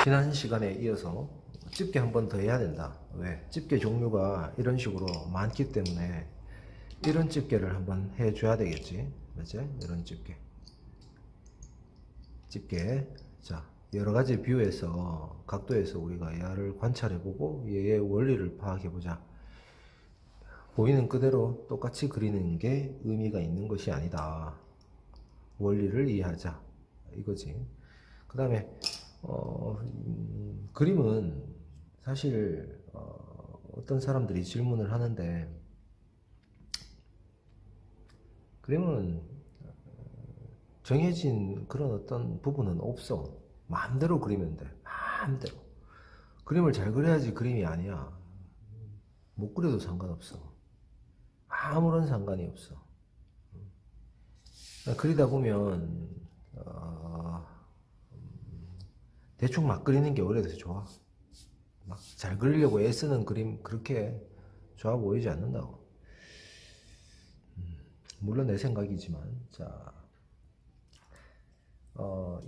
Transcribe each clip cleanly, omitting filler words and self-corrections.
지난 시간에 이어서 집게 한 번 더 해야 된다. 왜? 집게 종류가 이런 식으로 많기 때문에 이런 집게를 한번 해줘야 되겠지. 맞지? 이런 집게. 자, 여러 가지 뷰에서, 각도에서 우리가 얘를 관찰해보고 얘의 원리를 파악해보자. 보이는 그대로 똑같이 그리는 게 의미가 있는 것이 아니다. 원리를 이해하자. 이거지. 그 다음에 그림은 사실 어떤 사람들이 질문을 하는데, 그림은 정해진 그런 어떤 부분은 없어. 마음대로 그리면 돼. 마음대로. 그림을 잘 그려야지 그림이 아니야. 못 그려도 상관없어. 아무런 상관이 없어. 그리다 보면 대충 막 그리는 게 오히려 더 좋아. 막 잘 그리려고 애쓰는 그림 그렇게 좋아 보이지 않는다고. 물론 내 생각이지만. 자,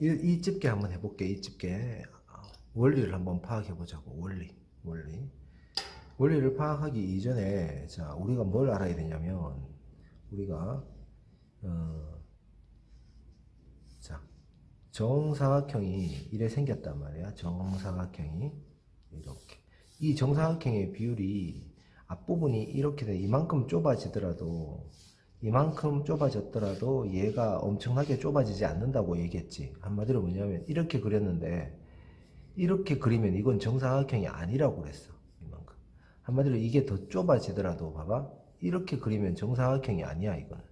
이 집게 한번 해볼게. 이 집게 원리를 한번 파악해 보자고. 원리를 파악하기 이전에, 자, 우리가 뭘 알아야 되냐면, 우리가 자, 정사각형이 이래 생겼단 말이야. 정사각형이 이렇게. 이 정사각형의 비율이 앞부분이 이렇게 돼. 이만큼 좁아졌더라도 얘가 엄청나게 좁아지지 않는다고 얘기했지. 한마디로 뭐냐면, 이렇게 그렸는데 이렇게 그리면 이건 정사각형이 아니라고 그랬어. 이만큼. 한마디로 이게 더 좁아지더라도 봐봐, 이렇게 그리면 정사각형이 아니야. 이거는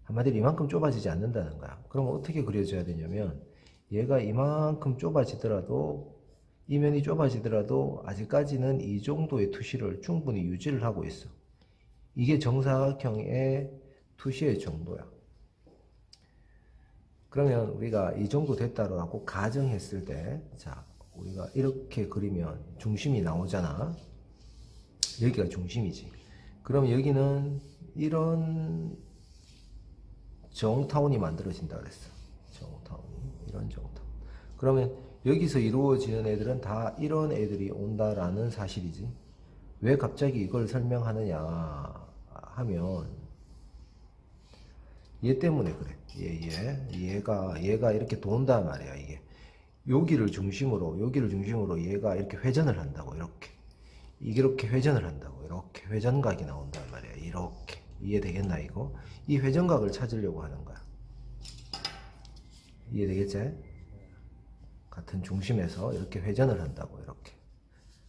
한마디로 이만큼 좁아지지 않는다는 거야. 그럼 어떻게 그려줘야 되냐면, 얘가 이만큼 좁아지더라도, 이면이 좁아지더라도 아직까지는 이 정도의 투시를 충분히 유지를 하고 있어. 이게 정사각형의 투시의 정도야. 그러면 우리가 이 정도 됐다고 가정했을 때, 자, 우리가 이렇게 그리면 중심이 나오잖아. 여기가 중심이지. 그럼 여기는 이런 정타운이 만들어진다 그랬어. 이런 정타운. 그러면 여기서 이루어지는 애들은 다 이런 애들이 온다라는 사실이지. 왜 갑자기 이걸 설명하느냐 하면, 얘 때문에 그래. 얘가 이렇게 돈단 말이야. 이게 여기를 중심으로 얘가 이렇게 회전을 한다고. 이렇게 회전을 한다고. 이렇게 회전각이 나온단 말이야. 이렇게. 이해되겠나 이거? 이 회전각을 찾으려고 하는 거야. 이해되겠지? 같은 중심에서 이렇게 회전을 한다고. 이렇게.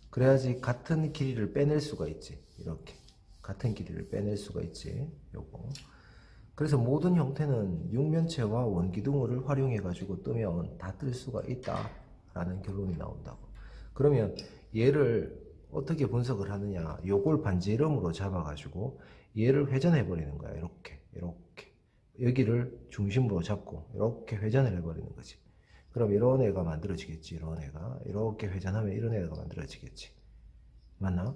그래야지 같은 길이를 빼낼 수가 있지. 이렇게. 같은 길이를 빼낼 수가 있지. 요거. 그래서 모든 형태는 육면체와 원기둥을 활용해 가지고 뜨면 다 뜰 수가 있다 라는 결론이 나온다고. 그러면 얘를 어떻게 분석을 하느냐, 요걸 반지름으로 잡아 가지고 얘를 회전해 버리는 거야. 이렇게 여기를 중심으로 잡고 이렇게 회전을 해 버리는 거지. 그럼 이런 애가 만들어지겠지. 이런 애가 이렇게 회전하면 이런 애가 만들어지겠지. 맞나?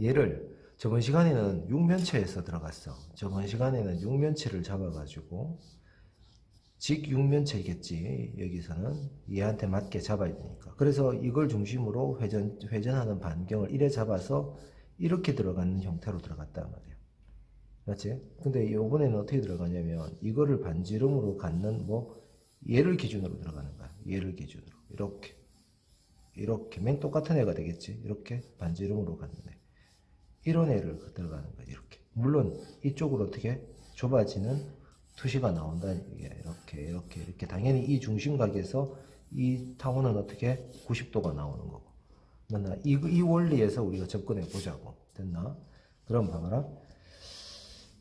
얘를 저번 시간에는 육면체에서 들어갔어. 저번 시간에는 육면체를 잡아가지고, 직육면체겠지. 여기서는 얘한테 맞게 잡아야 되니까. 그래서 이걸 중심으로 회전하는 반경을 이래 잡아서 이렇게 들어가는 형태로 들어갔단 말이야. 맞지? 근데 이번에는 어떻게 들어가냐면, 이거를 반지름으로 갖는 얘를 기준으로 들어가는 거야. 얘를 기준으로. 이렇게 맨 똑같은 애가 되겠지. 이렇게 반지름으로 갖는 애. 이런 애를 들어가는 거야. 이렇게. 물론 이쪽으로 어떻게 좁아지는 투시가 나온다. 이렇게. 당연히 이 중심각에서 이 타원은 어떻게 90도가 나오는 거고. 맞나? 이 원리에서 우리가 접근해 보자고. 됐나? 그럼 봐봐라.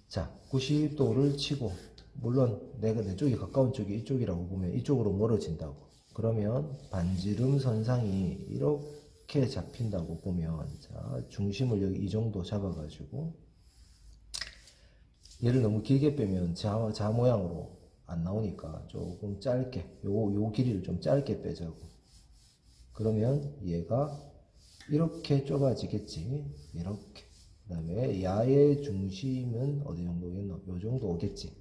자, 90도를 치고, 물론 내가 내 쪽이 가까운 쪽이 이쪽이라고 보면 이쪽으로 멀어진다고. 그러면 반지름 선상이 이렇게 잡힌다고 보면, 자, 중심을 여기 이 정도 잡아가지고, 얘를 너무 길게 빼면 자 모양으로 안 나오니까 조금 짧게, 요 길이를 좀 짧게 빼자고. 그러면 얘가 이렇게 좁아지겠지. 이렇게. 그 다음에 야의 중심은 어디 정도 오겠노? 요 정도 오겠지.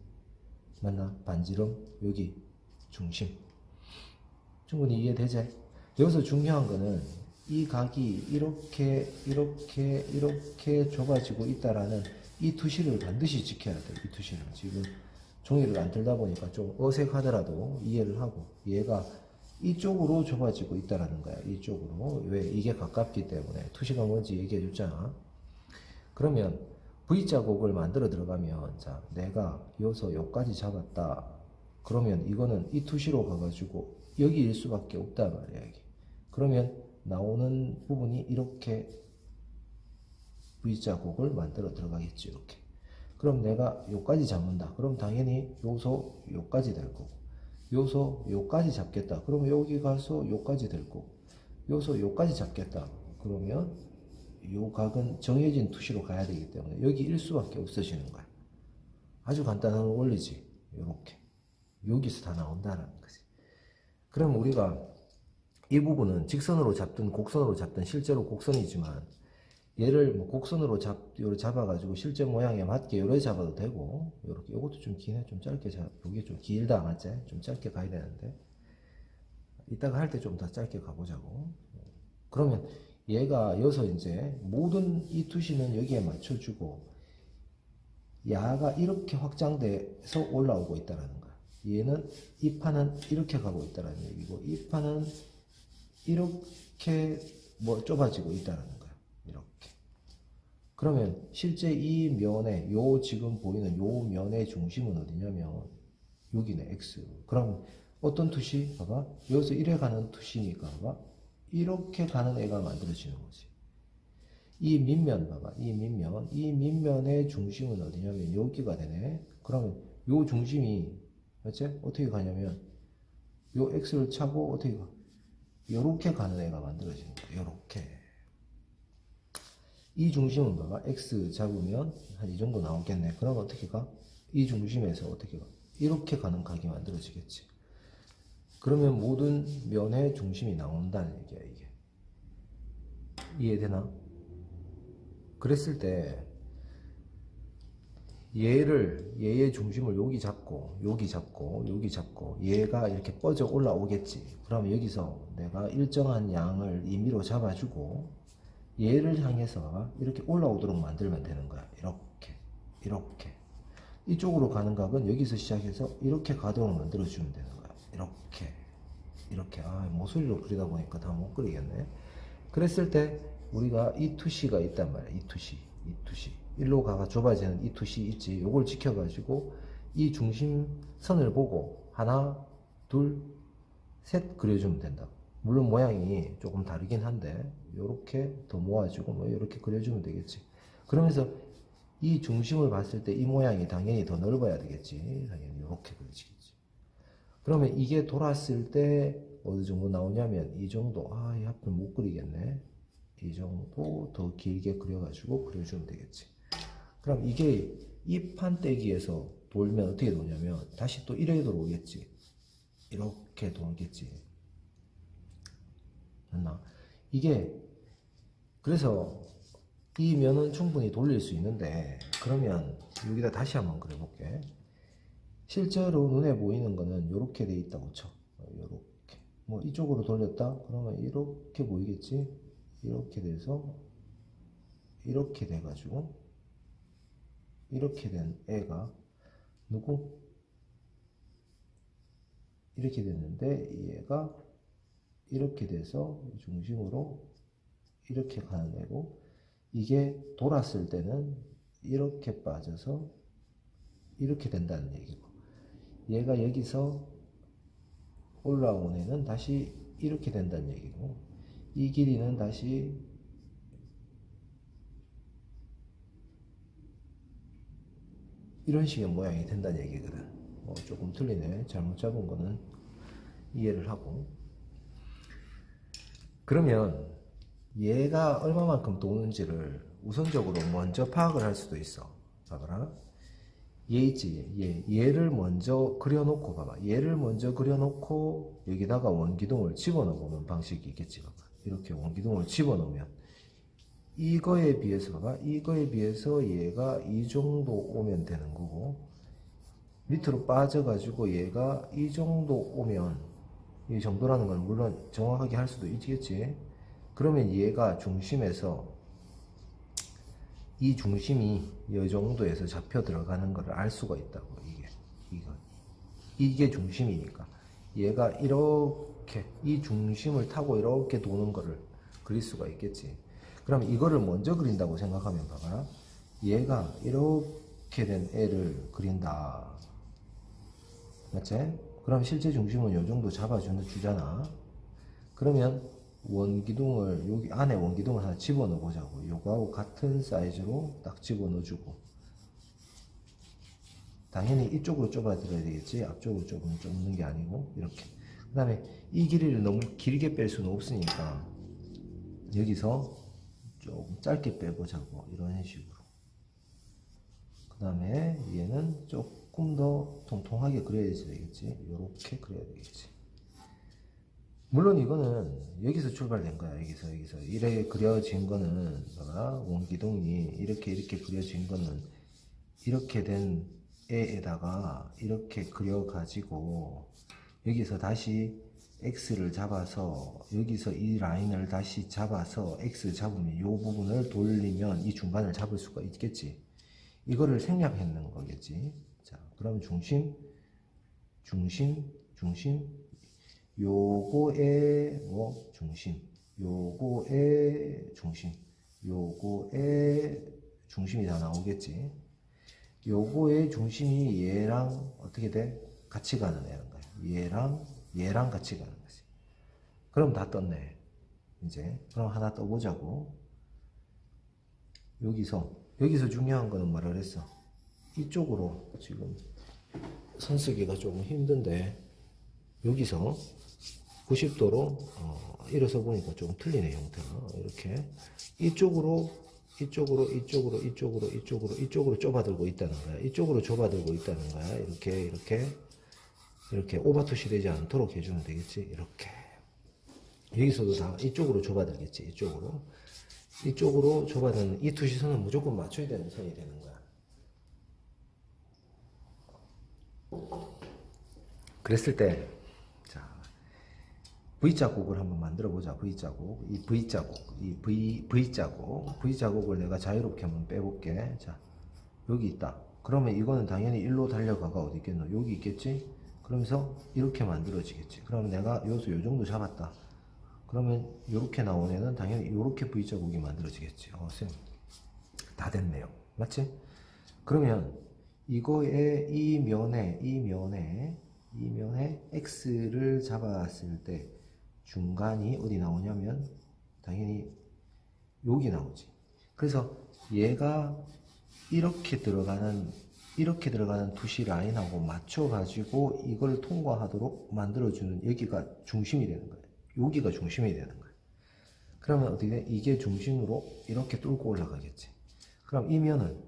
맞나? 반지름 여기 중심. 충분히 이해되지? 여기서 중요한 거는 이 각이 이렇게 좁아지고 있다라는 이 투시를 반드시 지켜야 돼요. 이 투시를. 지금 종이를 안 들다 보니까 좀 어색하더라도 이해를 하고, 얘가 이쪽으로 좁아지고 있다라는 거야. 이쪽으로. 왜? 이게 가깝기 때문에. 투시가 뭔지 얘기해 줬잖아. 그러면 V자곡을 만들어 들어가면, 자, 내가 여기서 여기까지 잡았다. 그러면 이거는 이 투시로 가가지고 여기일 수밖에 없단 말이야, 여기. 그러면 나오는 부분이 이렇게 V자곡을 만들어 들어가겠지, 이렇게. 그럼 내가 요까지 잡는다. 그럼 당연히 요소 요까지 될 거고, 요소 요까지 잡겠다. 그러면 여기 가서 요까지 될 거고, 요소 요까지 잡겠다. 그러면 요 각은 정해진 투시로 가야 되기 때문에 여기 일 수밖에 없어지는 거야. 아주 간단한 원리지. 요렇게. 여기서 다 나온다는 거지. 그럼 우리가 이 부분은 직선으로 잡든 곡선으로 잡든 실제로 곡선이지만, 얘를 뭐 곡선으로 잡아가지고 실제 모양에 맞게 요래 잡아도 되고, 요렇게. 요것도 좀 기네. 좀 짧게 요게 좀 길다, 맞지? 좀 짧게 가야 되는데. 이따가 할 때 좀 더 짧게 가보자고. 그러면 얘가 여기서 이제 모든 이 투시는 여기에 맞춰주고, 야가 이렇게 확장돼서 올라오고 있다는 거야. 얘는, 이 판은 이렇게 가고 있다는 얘기고, 이 판은 이렇게 뭐 좁아지고 있다는 거야. 이렇게. 그러면 실제 이 면에, 요 지금 보이는 요 면의 중심은 어디냐면 여기네, X. 그럼 어떤 투시? 봐봐. 여기서 이래 가는 투시니까 봐봐. 이렇게 가는 애가 만들어지는 거지. 이 밑면 봐봐. 이 밑면의 중심은 어디냐면 여기가 되네. 그러면 요 중심이, 맞지? 어떻게 가냐면 요 X를 차고 어떻게 가? 요렇게 가는 애가 만들어지는 거야. 요렇게. 이 중심은 봐봐. X 잡으면 한 이 정도 나오겠네. 그럼 어떻게 가? 이 중심에서 어떻게 가? 이렇게 가는 각이 만들어지겠지. 그러면 모든 면의 중심이 나온다는 얘기야, 이게. 이해되나? 그랬을 때 얘의 중심을 여기 잡고 얘가 이렇게 뻗어 올라오겠지. 그럼 여기서 내가 일정한 양을 임의로 잡아주고 얘를 향해서 이렇게 올라오도록 만들면 되는 거야. 이렇게 이쪽으로 가는 각은 여기서 시작해서 이렇게 가도록 만들어주면 되는 거야. 이렇게. 모서리로 그리다 보니까 다 못 그리겠네. 그랬을 때 우리가 이 투시가 있단 말이야. 이 투시 일로 가가 좁아지는 이 투시 있지. 요걸 지켜가지고 이 중심선을 보고 하나, 둘, 셋 그려주면 된다. 물론 모양이 조금 다르긴 한데 요렇게 더 모아주고 뭐 이렇게 그려주면 되겠지. 그러면서 이 중심을 봤을 때 이 모양이 당연히 더 넓어야 되겠지. 당연히 요렇게 그려지겠지. 그러면 이게 돌았을 때 어느 정도 나오냐면 이 정도. 이 앞을 못 그리겠네. 이 정도 더 길게 그려가지고 그려주면 되겠지. 그럼 이게 이 판때기에서 돌면 어떻게 도냐면 다시 또 이렇게 돌아오겠지. 이렇게 돌겠지. 맞나? 이게 그래서 이 면은 충분히 돌릴 수 있는데, 그러면 여기다 다시 한번 그려볼게. 실제로 눈에 보이는 거는 이렇게 돼 있다고 쳐. 이렇게. 뭐 이쪽으로 돌렸다? 그러면 이렇게 보이겠지? 이렇게 돼서 이렇게 돼가지고 이렇게 된 애가 누구? 이렇게 됐는데 얘가 이렇게 돼서 중심으로 이렇게 가는 애고, 이게 돌았을 때는 이렇게 빠져서 이렇게 된다는 얘기고, 얘가 여기서 올라온 애는 다시 이렇게 된다는 얘기고, 이 길이는 다시 이런 식의 모양이 된다는 얘기거든. 조금 틀리네. 잘못 잡은 거는 이해를 하고. 그러면 얘가 얼마만큼 도는지를 우선적으로 먼저 파악을 할 수도 있어. 봐봐라. 얘 있지. 얘를 먼저 그려놓고 봐봐. 얘를 먼저 그려놓고 여기다가 원기둥을 집어넣어보는 방식이 있겠지. 봐봐. 이렇게 원기둥을 집어넣으면 이거에 비해서 봐봐. 이거에 비해서 얘가 이 정도 오면 되는 거고, 밑으로 빠져가지고 얘가 이 정도 오면 이 정도라는 걸 물론 정확하게 할 수도 있겠지. 그러면 얘가 중심에서 이 중심이 이 정도에서 잡혀 들어가는 걸 알 수가 있다고. 이게 중심이니까 얘가 이렇게 이 중심을 타고 이렇게 도는 거를 그릴 수가 있겠지. 그럼 이거를 먼저 그린다고 생각하면 봐봐라. 얘가 이렇게 된 애를 그린다. 맞지? 그럼 실제 중심은 요 정도 주잖아. 그러면 원기둥을 여기 안에 원기둥을 하나 집어넣어 보자고. 요거하고 같은 사이즈로 딱 집어넣어 주고, 당연히 이쪽으로 좁아들어야 되겠지. 앞쪽으로 좁는 게 아니고 이렇게. 그 다음에 이 길이를 너무 길게 뺄 수는 없으니까 여기서 조금 짧게 빼보자고. 이런 식으로. 그 다음에 얘는 조금 더 통통하게 그려야 되겠지. 이렇게 그려야 되겠지. 물론 이거는 여기서 출발된 거야. 여기서 이렇게 그려진 거는 봐봐. 원기둥이 이렇게 그려진 거는 이렇게 된 애에다가 이렇게 그려 가지고 여기서 다시 X를 잡아서 여기서 이 라인을 다시 잡아서 X 잡으면 이 부분을 돌리면 이 중간을 잡을 수가 있겠지. 이거를 생략했는 거겠지. 자, 그럼 중심 요거의 중심, 요거의 중심이 다 나오겠지. 요거의 중심이 얘랑 어떻게 돼? 같이 가는 애란 거야. 얘랑 같이 가는 거지. 그럼 다 떴네. 이제 그럼 하나 떠보자고. 여기서 중요한 거는 뭐라 그랬어? 이쪽으로 지금 선 쓰기가 조금 힘든데 여기서 90도로 일어서 보니까 조금 틀리네. 형태가 이렇게 이쪽으로 좁아들고 있다는 거야. 이쪽으로 좁아들고 있다는 거야. 이렇게 오버투시 되지 않도록 해주면 되겠지. 이렇게 여기서도 다 이쪽으로 좁아들겠지. 이쪽으로 좁아드는 이 투시선은 무조건 맞춰야 되는 선이 되는 거야. 그랬을 때 V자국을 한번 만들어 보자. V자국. V자국을 내가 자유롭게 한번 빼볼게. 자, 여기 있다. 그러면 이거는 당연히 일로 달려가가 어디 있겠노? 여기 있겠지? 그러면서 이렇게 만들어지겠지. 그러면 내가 여기서 요 정도 잡았다. 그러면 이렇게 나온 애는 당연히 이렇게 V자국이 만들어지겠지. 쌤, 다 됐네요. 맞지? 그러면 이거의 이 면에 X를 잡았을 때 중간이 어디 나오냐면 당연히 여기 나오지. 그래서 얘가 이렇게 들어가는 투시 라인하고 맞춰가지고 이걸 통과하도록 만들어주는 여기가 중심이 되는 거예요. 여기가 중심이 되는 거예요. 그러면 어떻게 돼? 이게 중심으로 이렇게 뚫고 올라가겠지. 그럼 이 면은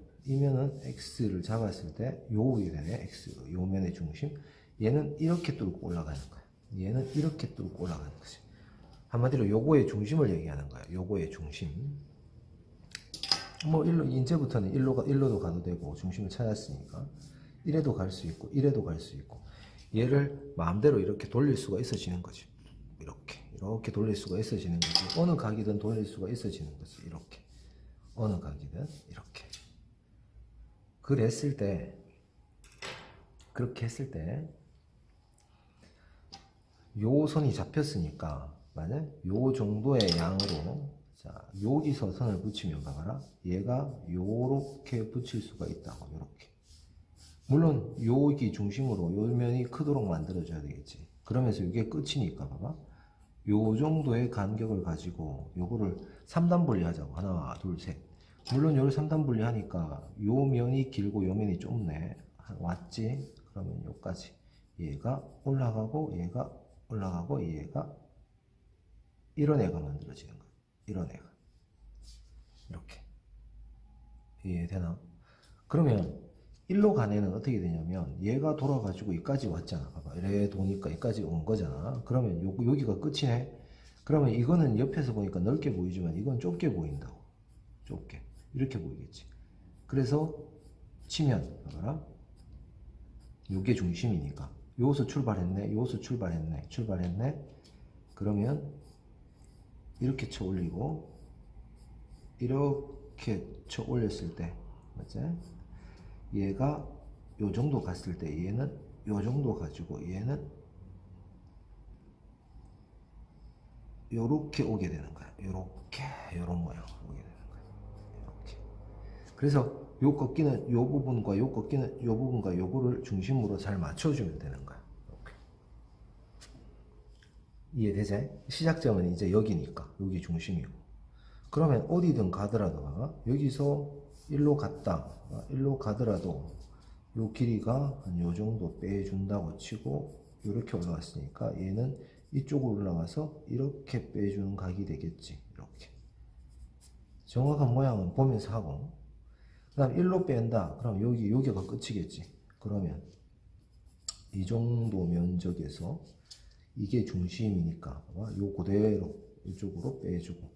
X를 잡았을 때 요게 되네. X, 요 면의 중심. 얘는 이렇게 뚫고 올라가는 거야. 얘는 이렇게 뚫고 올라가는 거지. 한마디로 요거의 중심을 얘기하는 거야. 요거의 중심. 이제부터는 일로도 가도 되고, 중심을 찾았으니까. 이래도 갈 수 있고, 이래도 갈 수 있고. 얘를 마음대로 이렇게 돌릴 수가 있어지는 거지. 이렇게 돌릴 수가 있어지는 거지. 어느 각이든 돌릴 수가 있어지는 거지. 이렇게. 어느 각이든, 이렇게. 그렇게 했을 때, 요 선이 잡혔으니까, 요 정도의 양으로, 자, 여기서 선을 붙이면 봐봐라. 얘가 요렇게 붙일 수가 있다고, 요렇게. 물론, 여기 중심으로 요 면이 크도록 만들어줘야 되겠지. 그러면서 이게 끝이니까, 봐봐. 요 정도의 간격을 가지고, 요거를 3단 분리하자고. 하나, 둘, 셋. 물론 요를 3단 분리하니까, 요 면이 길고 요 면이 좁네. 왔지? 그러면 요까지. 얘가 올라가고, 얘가 이런 애가 만들어지는 거야. 이런 애가. 이렇게. 이해되나? 그러면 일로 간 애는 어떻게 되냐면 얘가 돌아가지고 여기까지 왔잖아. 봐봐. 이래 도니까 여기까지 온 거잖아. 그러면 여기가 끝이네. 그러면 이거는 옆에서 보니까 넓게 보이지만 이건 좁게 보인다고. 좁게. 이렇게 보이겠지. 그래서 치면 봐봐라. 요게 중심이니까 여기서 출발했네. 여기서 출발했네. 그러면 이렇게 쳐 올리고 이렇게 쳐 올렸을 때, 맞지? 얘가 요 정도 갔을 때 얘는 요 정도 가지고 얘는 요렇게 오게 되는 거야. 요렇게, 요런 모양 오게 되는 거야. 이렇게. 그래서 요 꺾이는 요 부분과 요 꺾이는 요 부분과 요거를 중심으로 잘 맞춰주면 되는 거야. 이렇게. 이해되지? 시작점은 이제 여기니까 여기 중심이고. 그러면 어디든 가더라도 여기서 일로 갔다. 일로 가더라도 요 길이가 한 요 정도 빼준다고 치고 이렇게 올라갔으니까 얘는 이쪽으로 올라가서 이렇게 빼주는 각이 되겠지. 이렇게. 정확한 모양은 보면서 하고. 그 다음 일로 뺀다. 그럼 여기가 끝이겠지. 그러면 이 정도 면적에서 이게 중심이니까 요 그대로 이쪽으로 빼주고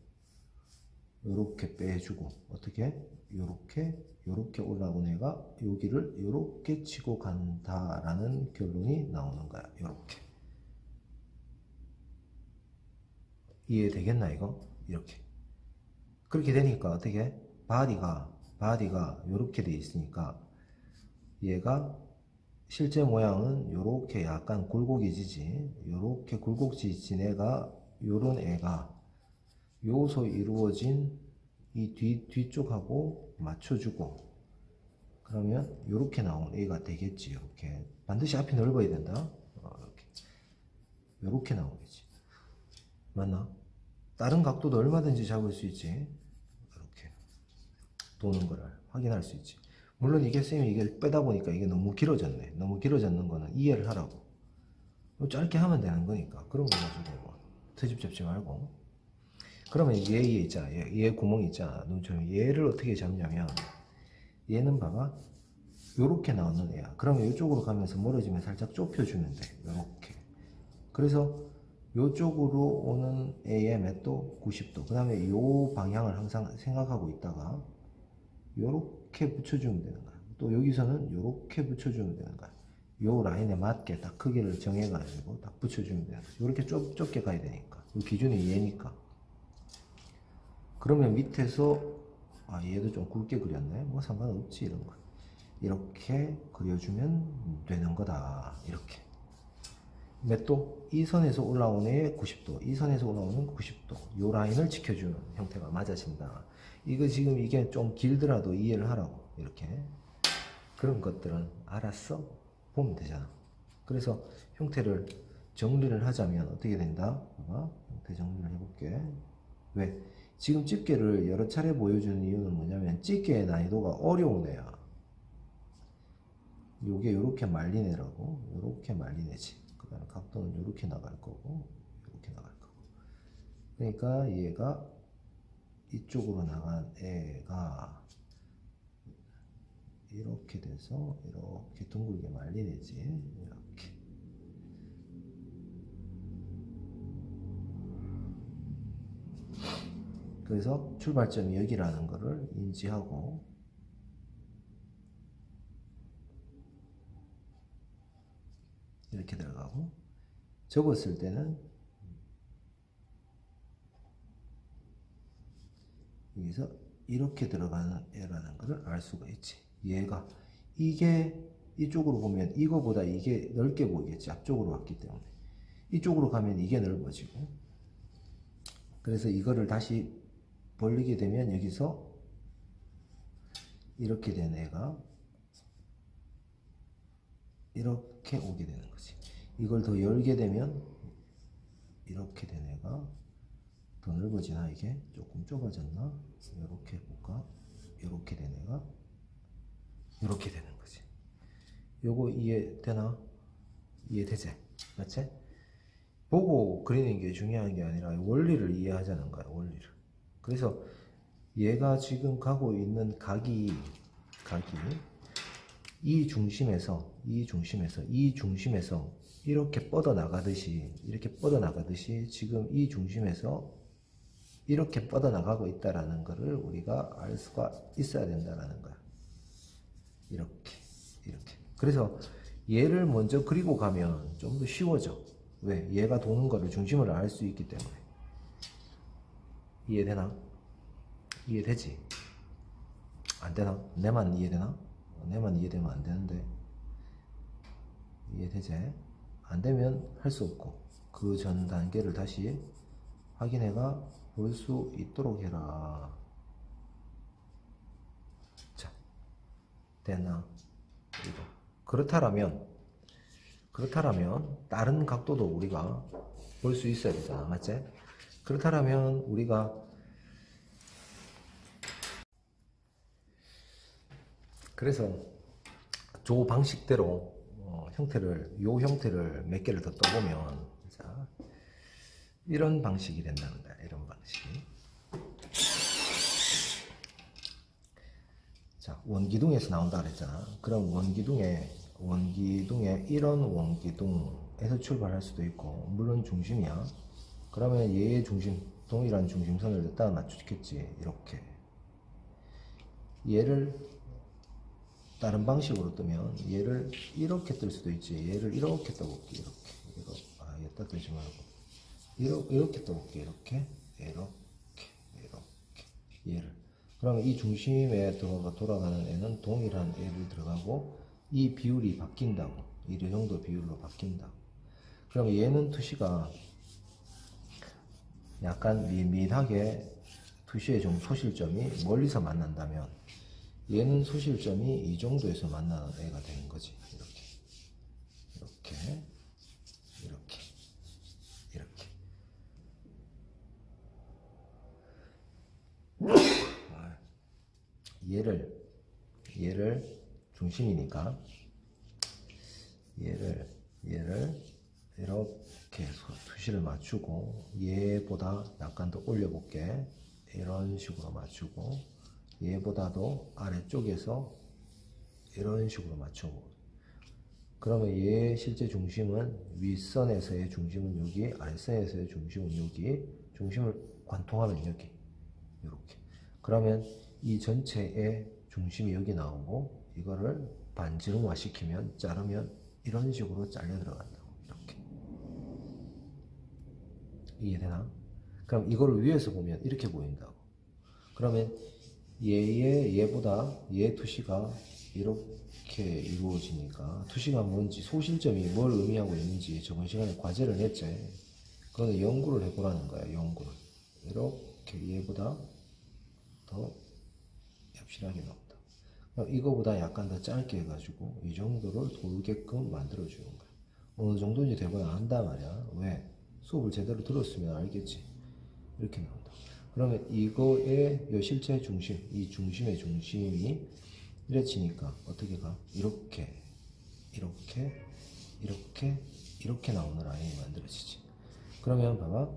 요렇게 빼주고 어떻게? 요렇게 올라온 애가 여기를 요렇게 치고 간다라는 결론이 나오는 거야. 요렇게. 이해되겠나 이거? 이렇게. 그렇게 되니까 어떻게? 바디가 요렇게 돼 있으니까 얘가 실제 모양은 요렇게 약간 굴곡이지지. 요렇게 굴곡지진 애가 요런 애가 요소 이루어진 이 뒤쪽하고 맞춰주고 그러면 요렇게 나온 애가 되겠지. 요렇게 반드시 앞이 넓어야 된다. 이렇게 요렇게 나오겠지. 맞나? 다른 각도도 얼마든지 잡을 수 있지. 이렇게 도는 거를 확인할 수 있지. 물론 이게 쌤이 이게 빼다 보니까 이게 너무 길어졌네. 너무 길어졌는 거는 이해를 하라고. 짧게 하면 되는 거니까 그런 거 가지고 뭐 트집 잡지 말고. 그러면 얘 있잖아. 얘 구멍이 있잖아. 눈처럼 얘를 어떻게 잡냐면 얘는 봐봐. 요렇게 나오는 애야. 그러면 이쪽으로 가면서 멀어지면 살짝 좁혀주면 돼. 요렇게. 그래서 요쪽으로 오는 애의 맷도 90도. 그 다음에 요 방향을 항상 생각하고 있다가 요렇게 붙여주면 되는 거야. 또 여기서는 요렇게 붙여주면 되는 거야. 요 라인에 맞게 딱 크기를 정해가지고 딱 붙여주면 되는 거야. 요렇게 좁게 가야 되니까. 요 기준이 얘니까. 그러면 밑에서 얘도 좀 굵게 그렸네. 뭐 상관없지 이런 거. 이렇게 그려주면 되는 거다. 이렇게. 맷도 이 선에서 올라오는 애 90도, 이 선에서 올라오는 90도. 요 라인을 지켜주는 형태가 맞아진다. 이거 지금 이게 좀 길더라도 이해를 하라고. 이렇게. 그런 것들은 알았어? 보면 되잖아. 그래서 형태를 정리를 하자면 어떻게 된다? 봐봐. 형태 정리를 해볼게. 왜? 지금 집게를 여러 차례 보여주는 이유는 뭐냐면 집게의 난이도가 어려운 애야. 요게 요렇게 말린 애라고. 요렇게 말린 애지. 그 다음에 각도는 요렇게 나갈 거고 요렇게 나갈 거고. 그러니까 얘가 이쪽으로 나간 애가 이렇게 돼서 이렇게 둥글게 말린 애지. 이렇게. 그래서 출발점이 여기라는 거를 인지하고 이렇게 들어가고 접었을 때는 여기서 이렇게 들어가는 애라는 거를 알 수가 있지. 얘가 이게 이쪽으로 보면 이거보다 이게 넓게 보이겠지. 앞쪽으로 왔기 때문에 이쪽으로 가면 이게 넓어지고 그래서 이거를 다시 벌리게 되면 여기서 이렇게 된 애가 이렇게 오게 되는 거지. 이걸 더 열게 되면 이렇게 된 애가 더 넓어지나 이게? 조금 좁아졌나? 이렇게 해볼까? 이렇게 된 애가 이렇게 되는 거지. 요거 이해되나? 이해되지? 맞지? 보고 그리는 게 중요한 게 아니라 원리를 이해하자는 거야. 원리를. 그래서 얘가 지금 가고 있는 각이 이 중심에서 이렇게 뻗어나가듯이 지금 이 중심에서 이렇게 뻗어나가고 있다라는 것을 우리가 알 수가 있어야 된다라는 거야. 이렇게. 그래서 얘를 먼저 그리고 가면 좀 더 쉬워져. 왜? 얘가 도는 거를 중심을 알 수 있기 때문에. 이해되나? 이해되지? 안 되나? 내만 이해되나? 내만 이해되면 안 되는데. 이해되지? 안 되면 할 수 없고, 그 전 단계를 다시 확인해가 볼 수 있도록 해라. 자, 됐나? 이거. 그렇다라면 다른 각도도 우리가 볼 수 있어야 되잖아. 맞지? 그렇다라면 우리가 그래서 조 방식대로 요 형태를 몇 개를 더 떠보면, 자, 이런 방식이 된답니다. 이런 방식이. 자, 원기둥에서 나온다 그랬잖아. 그럼 원기둥에 이런 원기둥에서 출발할 수도 있고, 물론 중심이야. 그러면 얘의 중심, 동일한 중심선을 갖다 맞추겠지. 이렇게. 얘를 다른 방식으로 뜨면 얘를 이렇게 뜰 수도 있지. 얘를 이렇게 떠볼게. 이렇게. 얘다 뜨지 말고 이렇게 떠볼게. 이렇게. 얘를. 그러면 이 중심에 돌아가는 애는 동일한 애를 들어가고, 이 비율이 바뀐다고. 이 정도 비율로 바뀐다고. 그러면 얘는 투시가 약간 밋밋하게, 투시의 좀 소실점이 멀리서 만난다면, 얘는 소실점이 이 정도에서 만나는 애가 되는 거지. 이렇게. 얘를 중심이니까 얘를 이렇게 투시를 맞추고, 얘보다 약간 더 올려볼게. 이런 식으로 맞추고, 얘보다도 아래쪽에서 이런 식으로 맞추고. 그러면 얘의 실제 중심은, 윗선에서의 중심은 여기, 아랫선에서의 중심은 여기, 중심을 관통하면 여기, 이렇게. 그러면 이 전체의 중심이 여기 나오고, 이거를 반지름화 시키면, 자르면 이런 식으로 잘려 들어간다고. 이렇게. 이해되나? 그럼 이거를 위에서 보면 이렇게 보인다고. 그러면 얘보다 얘 투시가 이렇게 이루어지니까, 투시가 뭔지, 소실점이 뭘 의미하고 있는지 저번 시간에 과제를 했지. 그거는 연구를 해보라는 거야. 연구를. 이렇게 얘보다 더 얍실하게 나온다. 그럼 이거보다 약간 더 짧게 해가지고 이 정도를 돌게끔 만들어주는 거야. 어느 정도인지 대본을 안단 말이야. 왜? 수업을 제대로 들었으면 알겠지. 이렇게 나온다. 그러면 이거의 요 실제 중심, 이 중심의 중심이 이래치니까 어떻게 가? 이렇게 나오는 라인이 만들어지지. 그러면 봐봐.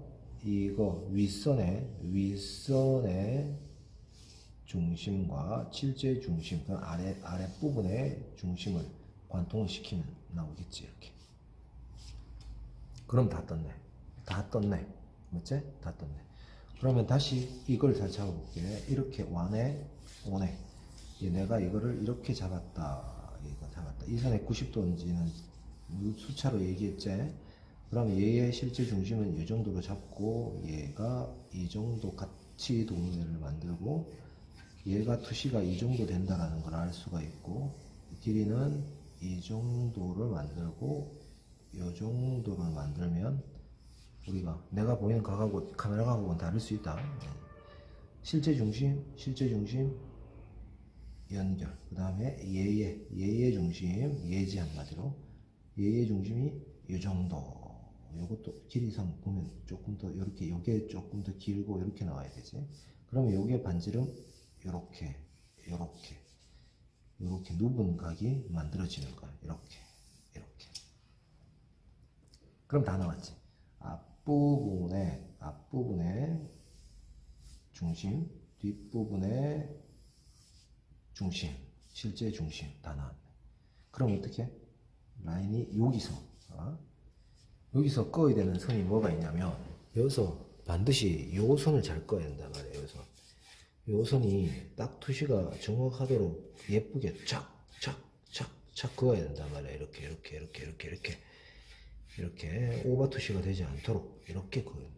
이거 윗선의 중심과 실제 중심, 그 아랫부분의 중심을 관통을 시키면 나오겠지. 이렇게. 그럼 다 떴네. 맞지? 다 떴네. 그러면 다시 이걸 잘 잡아볼게. 이렇게 오네. 내가 이거를 이렇게 잡았다. 이 선의 90도인지는 수차로 얘기했지. 그럼 얘의 실제 중심은 이 정도로 잡고, 얘가 이 정도 같이 도는 애를 만들고, 얘가 투시가 이 정도 된다라는 걸 알 수가 있고, 길이는 이 정도를 만들고, 이 정도를 만들면 우리가 내가 보이는 각하고 카메라 각하고는 다를 수 있다. 실제 중심 연결. 그 다음에 얘의 중심, 얘지 한마디로. 얘의 중심이 이 정도. 요것도 길이상 보면 조금 더 이렇게, 요게 조금 더 길고 이렇게 나와야 되지. 그러면 요게 반지름 요렇게 누분 각이 만들어지는 거야. 이렇게. 그럼 다 나왔지. 앞부분의 중심, 뒷부분의 중심, 실제 중심 다 나왔네. 그럼 어떻게? 라인이 여기서 꺼야 되는 선이 뭐가 있냐면, 여기서 반드시 요 선을 잘 꺼야 된단 말이에요. 요 선이 딱 투시가 정확하도록 예쁘게 착 착 그어야 된단 말이야. 이렇게 오버투시가 되지 않도록 이렇게 그어야 된다.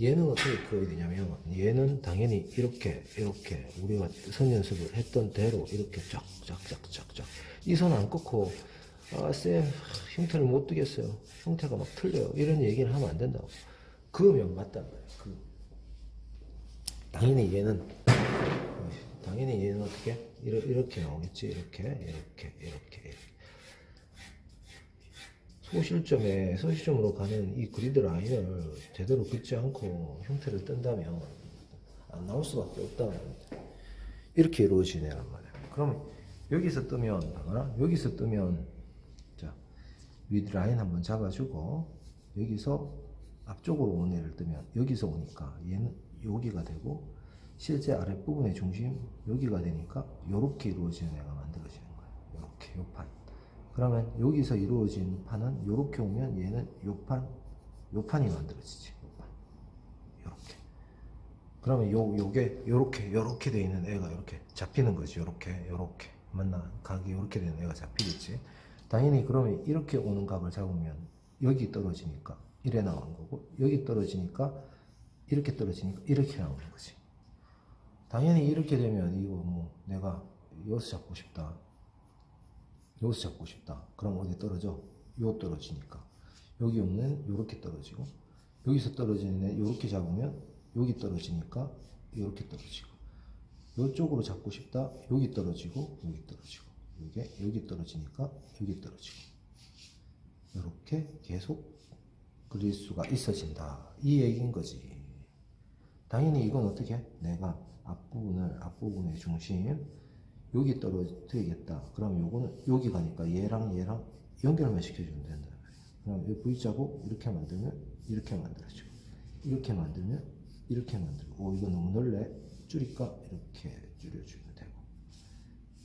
얘는 어떻게 그어야 되냐면, 얘는 당연히 이렇게 우리가 선 연습을 했던 대로 이렇게 쫙. 이 손 안 꺾고, 아, 쌤, 형태를 못 뜨겠어요. 형태가 막 틀려요. 이런 얘기를 하면 안 된다고. 그으면 맞단 말이야. 당연히 얘는 어떻게? 이렇게 나오겠지. 이렇게. 소실점으로 가는 이 그리드 라인을 제대로 긋지 않고 형태를 뜬다면 안 나올 수밖에 없다는 겁니다. 이렇게 이루어지네란 말이야. 그럼 여기서 뜨면, 봐봐라. 여기서 뜨면, 자, 윗 라인 한번 잡아주고, 여기서 앞쪽으로 오는 애를 뜨면, 여기서 오니까 얘는 여기가 되고, 실제 아랫부분의 중심, 여기가 되니까, 요렇게 이루어지는 애가 만들어지는 거야. 요렇게, 요 판. 그러면 여기서 이루어진 판은 요렇게 오면 얘는 요 판이 만들어지지. 요 판. 요렇게. 그러면 요게 요렇게 돼 있는 애가 이렇게 잡히는 거지. 요렇게. 맞나? 각이 요렇게 되는 애가 잡히겠지. 당연히 그러면 이렇게 오는 각을 잡으면 여기 떨어지니까 이래 나오는 거고, 여기 떨어지니까 이렇게 나오는 거지. 당연히 이렇게 되면 이거 뭐 내가 여기서 잡고 싶다. 그럼 어디 떨어져? 요 떨어지니까. 여기 오면 요렇게 떨어지고, 여기서 떨어지는 애 요렇게 잡으면 여기 떨어지니까 요렇게 떨어지고, 요쪽으로 잡고 싶다. 여기 떨어지고, 이게 여기 떨어지니까 여기 떨어지고. 요렇게 계속 그릴 수가 있어진다. 이 얘기인 거지. 당연히 이건 어떻게 해? 내가 앞부분의 중심, 여기 떨어뜨리겠다. 그럼 요거는 여기 가니까 얘랑 연결만 시켜주면 된다. 그럼 이 V자고 이렇게 만들면 이렇게 만들어지고, 이렇게 만들면 이렇게 만들고, 이거 너무 넓네. 줄일까? 이렇게 줄여주면 되고,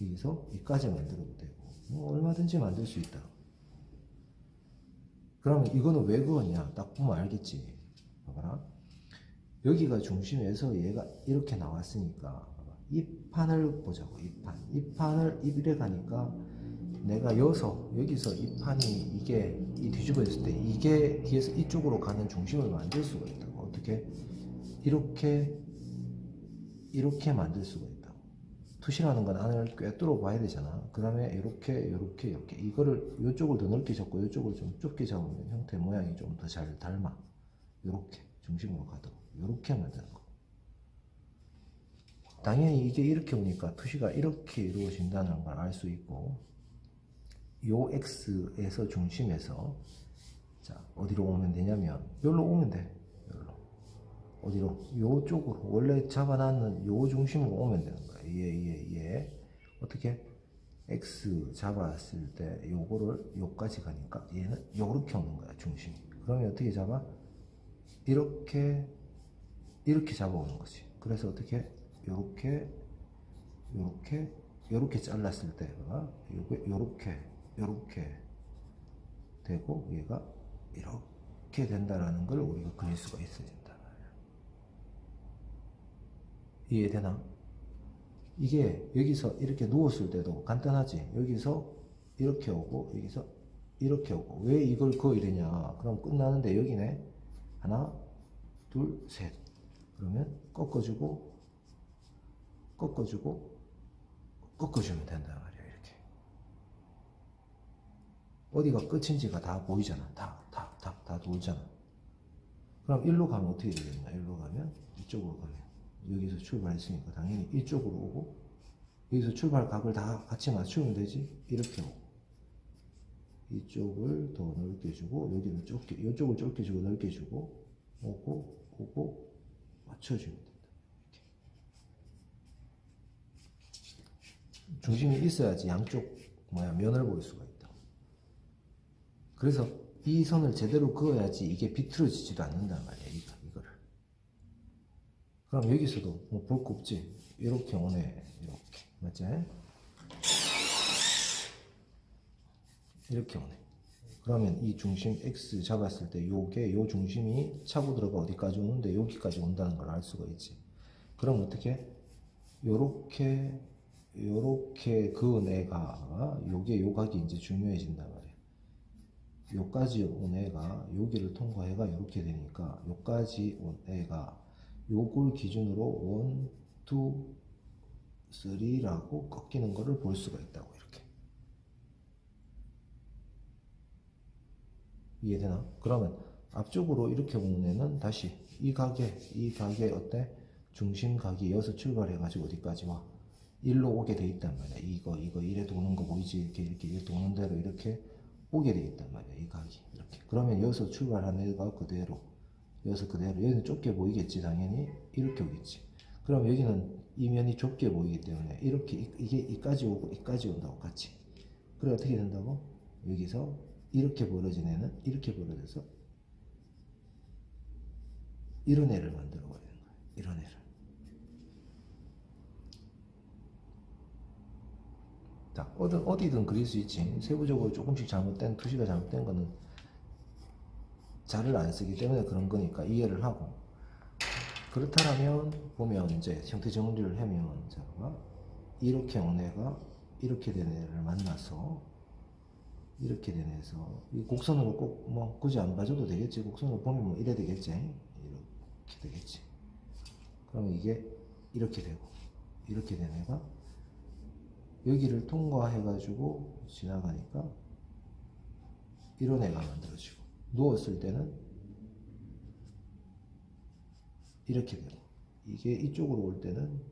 여기서 여기까지 만들어도 되고, 뭐 얼마든지 만들 수 있다. 그러면 이거는 왜 그거냐? 딱 보면 알겠지. 봐봐라. 여기가 중심에서 얘가 이렇게 나왔으니까, 이 판을 보자고. 이 판을 이래 가니까 내가 여기서 이 판이 이게 뒤집어졌을 때 이게 뒤에서 이쪽으로 가는 중심을 만들 수가 있다고. 어떻게? 이렇게 만들 수가 있다고. 투시라는 건 안을 꿰뚫어 봐야 되잖아. 그 다음에 이렇게 이거를 이쪽을 더 넓게 잡고 이쪽을 좀 좁게 잡으면 형태 모양이 좀 더 잘 닮아. 이렇게 중심으로 가도록 이렇게 만드는 거. 당연히 이게 이렇게 오니까 투시가 이렇게 이루어진다는 걸 알 수 있고, 요 X에서 중심에서, 자, 어디로 오면 되냐면, 여기로 오면 돼. 여기로. 어디로? 요쪽으로. 원래 잡아놨는 요 중심으로 오면 되는 거야. 얘. 어떻게? X 잡았을 때 요거를 요까지 가니까 얘는 요렇게 오는 거야, 중심이. 그러면 어떻게 잡아? 이렇게 잡아오는 거지. 그래서 어떻게? 요렇게 잘랐을 때, 요렇게 되고, 얘가 이렇게 된다라는 걸 우리가 그릴 수가 있어진다. 이해되나? 이게 여기서 이렇게 누웠을 때도 간단하지. 여기서 이렇게 오고, 여기서 이렇게 오고. 왜 이걸 그리냐? 그럼 끝나는데 여기네. 하나, 둘, 셋. 그러면 꺾어주면 된단 말이야. 이렇게. 어디가 끝인지가 다 보이잖아. 다 돌잖아. 그럼 일로 가면 어떻게 되겠냐? 일로 가면, 이쪽으로 가면, 여기서 출발했으니까 당연히 이쪽으로 오고, 여기서 출발각을 다 같이 맞추면 되지. 이렇게 오고, 이쪽을 더 넓게 주고, 여기는 이쪽을 좁게 주고 넓게 주고, 오고 맞춰주면 된다. 이렇게. 중심이 있어야지 양쪽 면을 볼 수가 있다. 그래서 이 선을 제대로 그어야지 이게 비틀어지지도 않는단 말이야. 이거를. 그럼 여기서도 뭐 볼 거 없지. 이렇게 오네. 이렇게. 맞지? 이렇게 오네. 그러면 이 중심 X 잡았을 때 요 중심이 차고 들어가 어디까지 오는데 여기까지 온다는 걸 알 수가 있지. 그럼 어떻게? 요렇게 요렇게 그은 애가 요게 요각이 이제 중요해진단 말이야. 요까지 온 애가 여기를 통과해가 이렇게 되니까 요까지 온 애가 요걸 기준으로 1, 2, 3라고 꺾이는 거를 볼 수가 있다고. 이렇게 이해되나? 그러면 앞쪽으로 이렇게 오는 애는 다시 이 각에 어때? 중심각이 여기서 출발해 가지고 어디까지 와? 일로 오게 돼 있단 말이야. 이거 이래 도는 거 보이지? 이렇게 도는 대로 이렇게 오게 돼 있단 말이야. 이 각이 이렇게. 그러면 여기서 출발한 애가 그대로 여기서 그대로, 여기는 좁게 보이겠지. 당연히 이렇게 오겠지. 그럼 여기는 이면이 좁게 보이기 때문에 이렇게 이게 이까지 오고 이까지 온다고 같이. 그래 어떻게 된다고? 여기서 이렇게 벌어진 애는 이렇게 벌어져서 이런 애를 만들어 버리는 거야. 이런 애를. 자, 어디든 그릴 수 있지. 세부적으로 조금씩 잘못된, 투시가 잘못된 거는 자를 안 쓰기 때문에 그런 거니까 이해를 하고. 그렇다면 보면 이제 형태 정리를 하면, 자, 이렇게 온 애가 이렇게 된 애를 만나서 이렇게 된 애에서 이 곡선으로 꼭 뭐 굳이 안 봐줘도 되겠지. 곡선으로 보면 뭐 이래 되겠지. 이렇게 되겠지. 그러면 이게 이렇게 되고 이렇게 된 애가 여기를 통과해가지고 지나가니까 이런 애가 만들어지고, 누웠을 때는 이렇게 되고, 이게 이쪽으로 올 때는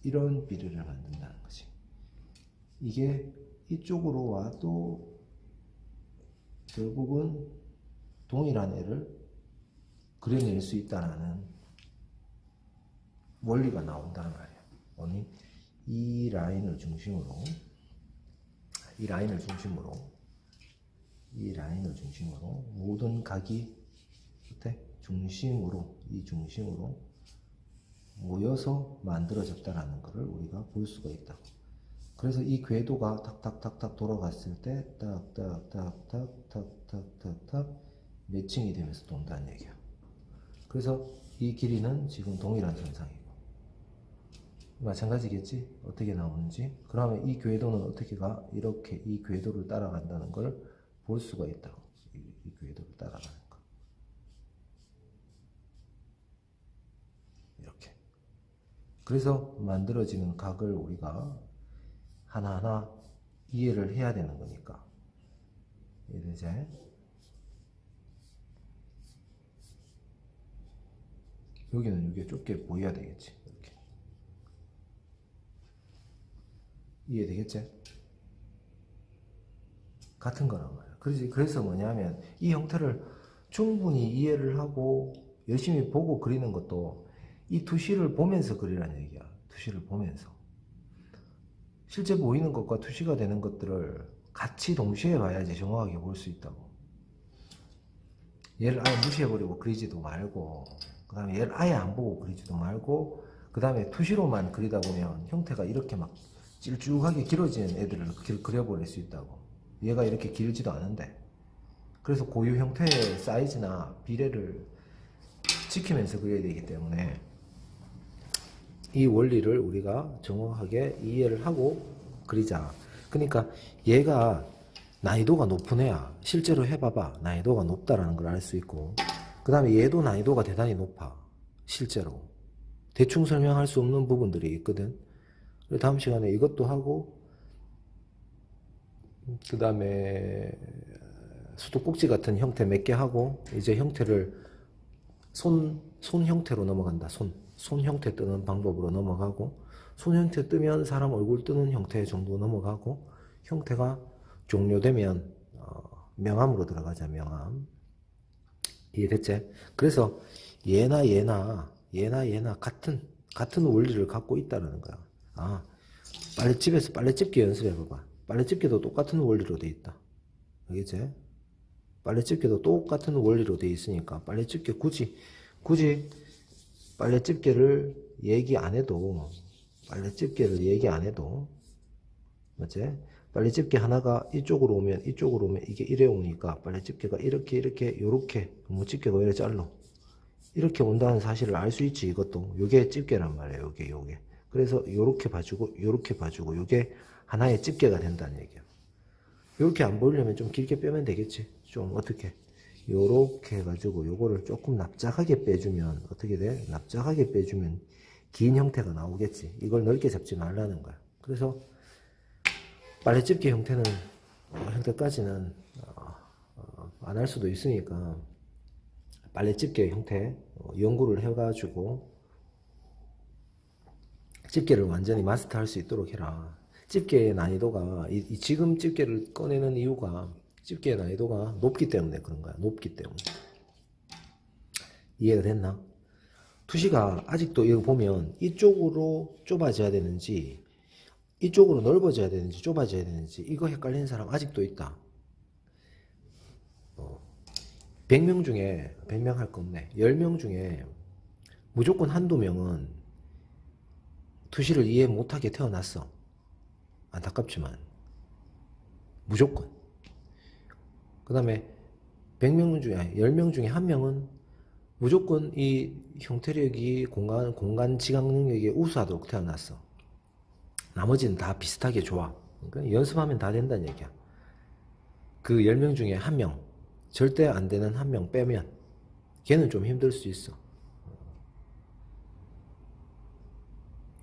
이런 비례를 만든다는 거지. 이게 이쪽으로 와도 결국은 동일한 애를 그려낼 수 있다는 원리가 나온다는 말이야. 이 라인을 중심으로 모든 각이 끝에 이 중심으로 모여서 만들어졌다라는 것을 우리가 볼 수가 있다고. 그래서 이 궤도가 탁탁탁탁 돌아갔을 때 딱딱딱딱딱딱딱딱 매칭이 되면서 돈다는 얘기야. 그래서 이 길이는 지금 동일한 선상이고, 마찬가지겠지? 어떻게 나오는지. 그러면 이 궤도는 어떻게 가? 이렇게 이 궤도를 따라간다는 걸 볼 수가 있다고. 이 궤도를 따라가는 거. 이렇게. 그래서 만들어지는 각을 우리가 하나하나 이해를 해야 되는 거니까. 이해되지? 여기는 이게 좁게 보여야 되겠지. 이렇게. 이해되겠지? 같은 거란 말이야. 그래서 뭐냐면 이 형태를 충분히 이해를 하고 열심히 보고 그리는 것도 이 투시를 보면서 그리라는 얘기야. 투시를 보면서. 실제 보이는 것과 투시가 되는 것들을 같이 동시에 봐야지 정확하게 볼 수 있다고. 얘를 아예 무시해버리고 그리지도 말고, 그 다음에 얘를 아예 안 보고 그리지도 말고, 그 다음에 투시로만 그리다 보면 형태가 이렇게 막 찔쭉하게 길어지는 애들을 그려버릴 수 있다고. 얘가 이렇게 길지도 않은데. 그래서 고유 형태의 사이즈나 비례를 지키면서 그려야 되기 때문에 이 원리를 우리가 정확하게 이해를 하고 그리자. 그러니까 얘가 난이도가 높은 애야. 실제로 해봐봐. 난이도가 높다라는 걸 알 수 있고, 그 다음에 얘도 난이도가 대단히 높아. 실제로. 대충 설명할 수 없는 부분들이 있거든. 다음 시간에 이것도 하고, 그 다음에 수도꼭지 같은 형태 몇 개 하고, 이제 형태를 손 형태로 넘어간다. 손 형태 뜨는 방법으로 넘어가고, 손 형태 뜨면 사람 얼굴 뜨는 형태 정도 넘어가고, 형태가 종료되면 명암으로 들어가자. 명암. 이해됐지? 그래서 얘나 같은 원리를 갖고 있다는 거야. 아, 빨래집에서 빨래집기 연습해봐봐. 빨래집기도 똑같은 원리로 돼 있다. 알겠지? 빨래집기도 똑같은 원리로 돼 있으니까 빨래집기 굳이 빨래집기를 얘기 안 해도 맞지? 빨래집기 하나가 이쪽으로 오면 이게 이래 오니까 빨래집기가 이렇게 요렇게, 고무집게가 왜 이래 잘라? 이렇게 온다는 사실을 알 수 있지. 이것도 요게 집게란 말이에요. 요게 그래서 요렇게 봐주고 요렇게 봐주고 요게 하나의 집게가 된다는 얘기야. 요렇게 안 보이려면 좀 길게 빼면 되겠지. 좀 어떻게 요렇게 해가지고 요거를 조금 납작하게 빼주면 어떻게 돼? 납작하게 빼주면 긴 형태가 나오겠지. 이걸 넓게 잡지 말라는 거야. 그래서 빨래집게 형태는 형태까지는 안 할 수도 있으니까 빨래집게 형태 연구를 해가지고 집게를 완전히 마스터할 수 있도록 해라. 집게의 난이도가 지금 집게를 꺼내는 이유가 집게의 난이도가 높기 때문에 그런 거야. 높기 때문에. 이해가 됐나? 투시가 아직도 이거 보면 이쪽으로 좁아져야 되는지 이쪽으로 넓어져야 되는지 좁아져야 되는지 이거 헷갈리는 사람 아직도 있다. 100명 중에 100명 할 거 없네. 10명 중에 무조건 한두 명은 투시를 이해 못하게 태어났어. 안타깝지만 무조건. 그 다음에 100명 중에 10명 중에 한 명은 무조건 이 형태력이 공간 지각 능력이 우수하도록 태어났어. 나머지는 다 비슷하게 좋아. 그러니까 연습하면 다 된다는 얘기야. 그 10명 중에 한 명, 절대 안 되는 한 명 빼면 걔는 좀 힘들 수 있어.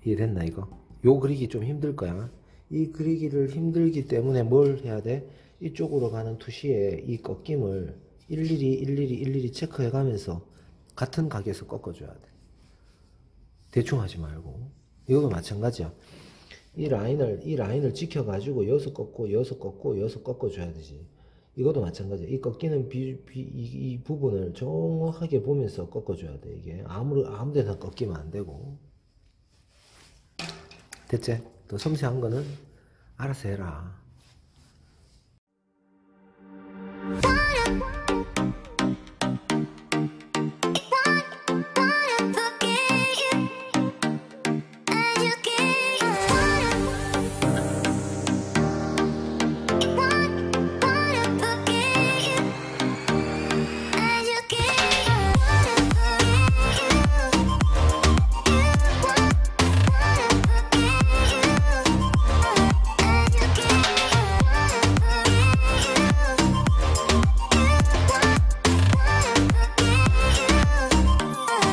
이해됐나 이거? 요 그리기 좀 힘들 거야. 이 그리기를 힘들기 때문에 뭘 해야 돼? 이쪽으로 가는 투시의 이 꺾임을 일일이 체크해 가면서 같은 각에서 꺾어줘야 돼. 대충 하지 말고. 이것도 마찬가지야. 이 라인을 지켜가지고 여기서 꺾고 여기서 꺾고 여기서 꺾어줘야 되지. 이것도 마찬가지야. 이 꺾이는 이 부분을 정확하게 보면서 꺾어줘야 돼. 이게 아무 데나 꺾이면 안 되고. 됐지? 더 섬세한 거는 알아서 해라.